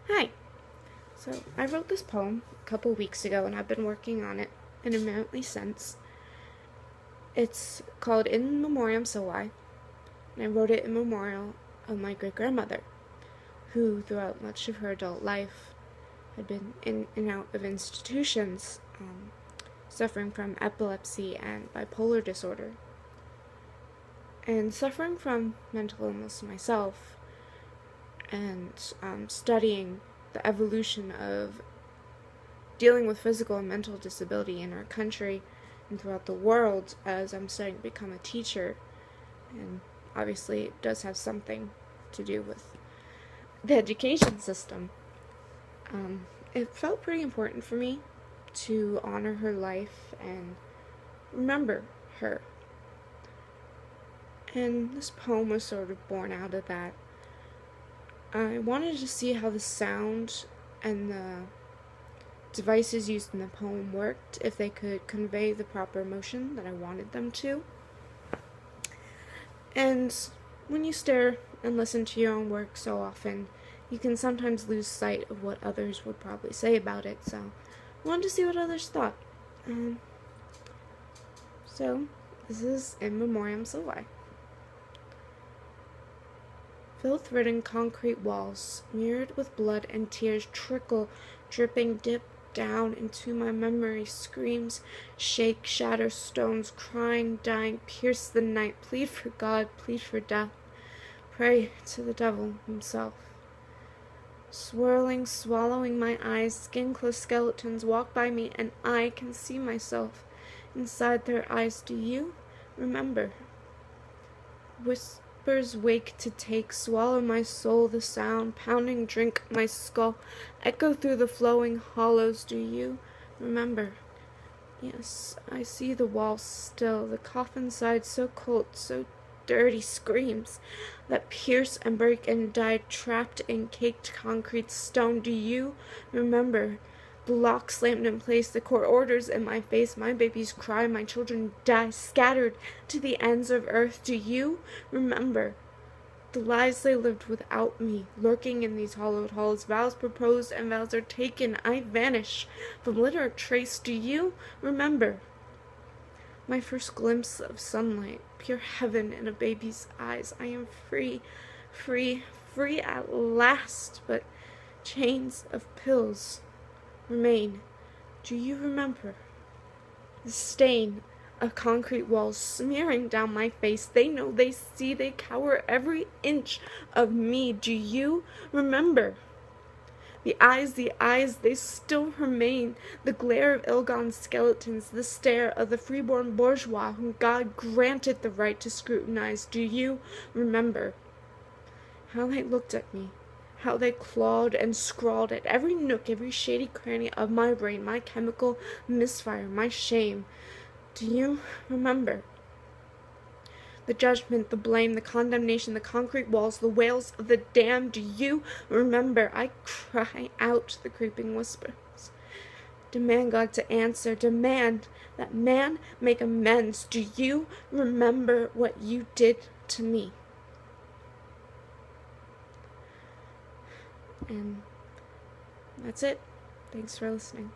Hi. So, I wrote this poem a couple weeks ago and I've been working on it intermittently since. It's called In Memoriam Silvae, and I wrote it in memorial of my great grandmother, who throughout much of her adult life had been in and out of institutions, suffering from epilepsy and bipolar disorder. And suffering from mental illness myself, and studying the evolution of dealing with physical and mental disability in our country and throughout the world as I'm starting to become a teacher. And obviously, it does have something to do with the education system. It felt pretty important for me to honor her life and remember her. And this poem was sort of born out of that. I wanted to see how the sound and the devices used in the poem worked, if they could convey the proper emotion that I wanted them to. And when you stare and listen to your own work so often, you can sometimes lose sight of what others would probably say about it, so I wanted to see what others thought. So, this is In Memoriam Silvae. Filth-ridden concrete walls, smeared with blood and tears, trickle, dripping, dip down into my memory. Screams, shake, shatter stones, crying, dying, pierce the night, plead for God, plead for death, pray to the devil himself. Swirling, swallowing my eyes, skin-close skeletons walk by me, and I can see myself inside their eyes. Do you remember? Whispers wake to take, swallow my soul, the sound, pounding drink my skull, echo through the flowing hollows. Do you remember? Yes, I see the walls still, the coffin side so cold, so dirty, screams that pierce and break and die, trapped in caked concrete stone. Do you remember? The lock slammed in place, the court orders in my face, my babies cry, my children die, scattered to the ends of earth. Do you remember? The lives they lived without me, lurking in these hollowed halls, vows proposed and vows are taken, I vanish from literate trace. Do you remember? My first glimpse of sunlight, pure heaven in a baby's eyes. I am free, free, free at last, but chains of pills remain. Do you remember? The stain of concrete walls smearing down my face. They know, they see, they cower every inch of me. Do you remember? The eyes, they still remain. The glare of ill-gone skeletons, the stare of the freeborn bourgeois whom God granted the right to scrutinize. Do you remember? How they looked at me, how they clawed and scrawled at every nook, every shady cranny of my brain, my chemical misfire, my shame. Do you remember? The judgment, the blame, the condemnation, the concrete walls, the wails of the damned. Do you remember? I cry out the creeping whispers. Demand God to answer. Demand that man make amends. Do you remember what you did to me? And that's it. Thanks for listening.